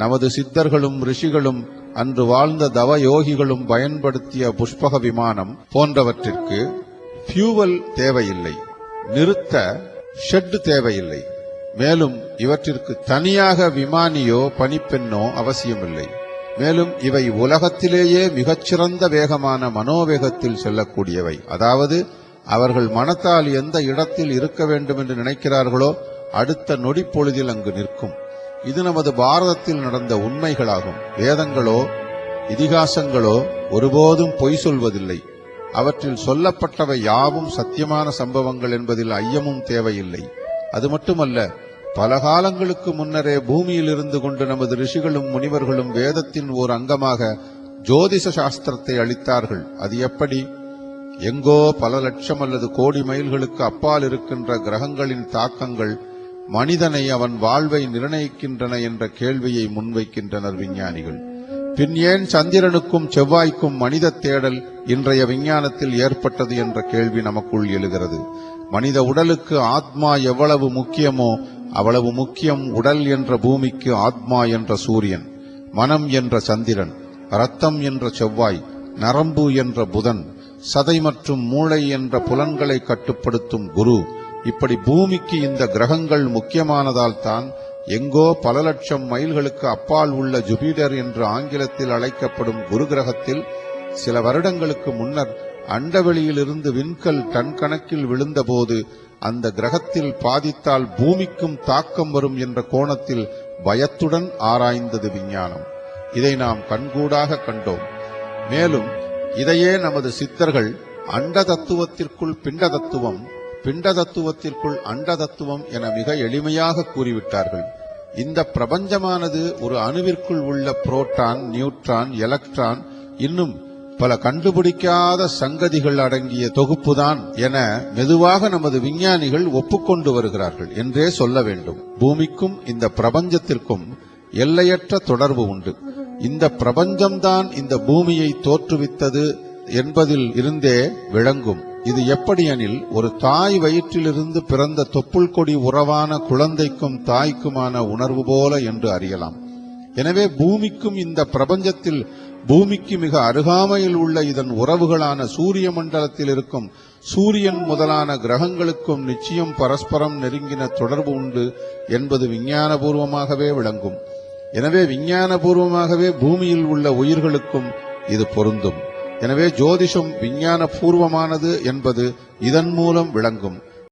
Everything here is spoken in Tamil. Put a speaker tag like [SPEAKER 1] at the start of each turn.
[SPEAKER 1] நமது சித்தர்களும் ரிஷிகளும் அன்று வாழ்ந்த தவ யோகிகளும் பயன்படுத்திய புஷ்பக விமானம் போன்றவற்றிற்கு ஃபியூவல் தேவையில்லை, நிறுத்த ஷெட் தேவையில்லை. மேலும் இவற்றிற்கு தனியாக விமானியோ பணிப்பெண்ணோ அவசியமில்லை. மேலும் இவை உலகத்திலேயே மிகச்சிறந்த வேகமான மனோவேகத்தில் செல்லக்கூடியவை. அதாவது அவர்கள் மனத்தால் எந்த இடத்தில் இருக்க வேண்டும் என்று நினைக்கிறார்களோ அடுத்த நொடிப்பொழுதில் அங்கு நிற்கும். இது நமது பாரதத்தில் நடந்த உண்மைகளாகும். வேதங்களோ இதிகாசங்களோ ஒருபோதும் பொய் சொல்வதில்லை. அவற்றில் சொல்லப்பட்டவை யாவும் சத்தியமான சம்பவங்கள் என்பதில் ஐயமும் தேவையில்லை. அது மட்டுமல்ல, பல காலங்களுக்கு முன்னரே பூமியில் இருந்து கொண்டு நமது ரிஷிகளும் முனிவர்களும் வேதத்தின் ஓர் அங்கமாக ஜோதிஷ சாஸ்திரத்தை அளித்தார்கள். அது எப்படி? எங்கோ பல லட்சம் அல்லது கோடி மைல்களுக்கு அப்பால் இருக்கின்ற கிரகங்களின் தாக்கங்கள் மனிதனை அவன் வாழ்வை நிர்ணயிக்கின்றன என்ற கேள்வியை முன்வைக்கின்றனர் விஞ்ஞானிகள். பின் ஏன் சந்திரனுக்கும் செவ்வாய்க்கும் மனித தேடல் இன்றைய விஞ்ஞானத்தில் ஏற்பட்டது என்ற கேள்வி நமக்குள் எழுகிறது. மனித உடலுக்கு ஆத்மா எவ்வளவு முக்கியமோ அவ்வளவு முக்கியம் உடல் என்ற பூமிக்கு ஆத்மா என்ற சூரியன், மனம் என்ற சந்திரன், இரத்தம் என்ற செவ்வாய், நரம்பு என்ற புதன், சதை மற்றும் மூளை என்ற புலன்களை கட்டுப்படுத்தும் குரு. இப்படி பூமிக்கு இந்த கிரகங்கள் முக்கியமானதால் தான் எங்கோ பல லட்சம் மைல்களுக்கு அப்பால் உள்ள ஜூபிட்டர் என்று ஆங்கிலத்தில் அழைக்கப்படும் குரு கிரகத்தில் சில வருடங்களுக்கு முன்னர் அண்டவெளியிலிருந்து விண்கல் டன் கணக்கில் விழுந்தபோது அந்த கிரகத்தில் பாதித்தால் பூமிக்கும் தாக்கம் வரும் என்ற கோணத்தில் பயத்துடன் ஆராய்ந்தது விஞ்ஞானம். இதை நாம் கண்கூடாக கண்டோம். மேலும் இதையே நமது சித்தர்கள் அண்ட தத்துவத்திற்குள் பிண்ட தத்துவம், பிண்ட தத்துவத்திற்குள் அண்ட தத்துவம் என மிக எளிமையாக கூறிவிட்டார்கள். இந்த பிரபஞ்சமானது ஒரு அணுவிற்குள் உள்ள புரோட்டான், நியூட்ரான், எலக்ட்ரான், இன்னும் பல கண்டுபிடிக்காத சங்கதிகள் அடங்கிய தொகுப்புதான் என மெதுவாக நமது விஞ்ஞானிகள் ஒப்புக்கொண்டு வருகிறார்கள் என்றே சொல்ல வேண்டும். பூமிக்கும் இந்த பிரபஞ்சத்திற்கும் எல்லையற்ற தொடர்பு உண்டு. இந்த பிரபஞ்சம்தான் இந்த பூமியை தோற்றுவித்தது என்பதில் இருந்தே விளங்கும். இது எப்படி எனில், ஒரு தாய் வயிற்றிலிருந்து பிறந்த தொப்புள் கொடி உறவான குழந்தைக்கும் தாய்க்குமான உணர்வு போல என்று அறியலாம். எனவே பூமிக்கும் இந்த பிரபஞ்சத்தில் பூமிக்கு மிக அருகாமையில் உள்ள இதன் உறவுகளான சூரிய மண்டலத்தில் இருக்கும் சூரியன் முதலான கிரகங்களுக்கும் நிச்சயம் பரஸ்பரம் நெருங்கின தொடர்பு உண்டு என்பது விஞ்ஞானபூர்வமாகவே விளங்கும். எனவே விஞ்ஞானபூர்வமாகவே பூமியில் உள்ள உயிர்களுக்கும் இது பொருந்தும். எனவே ஜோதிஷம் விஞ்ஞான பூர்வமானது என்பது இதன் மூலம் விளங்கும்.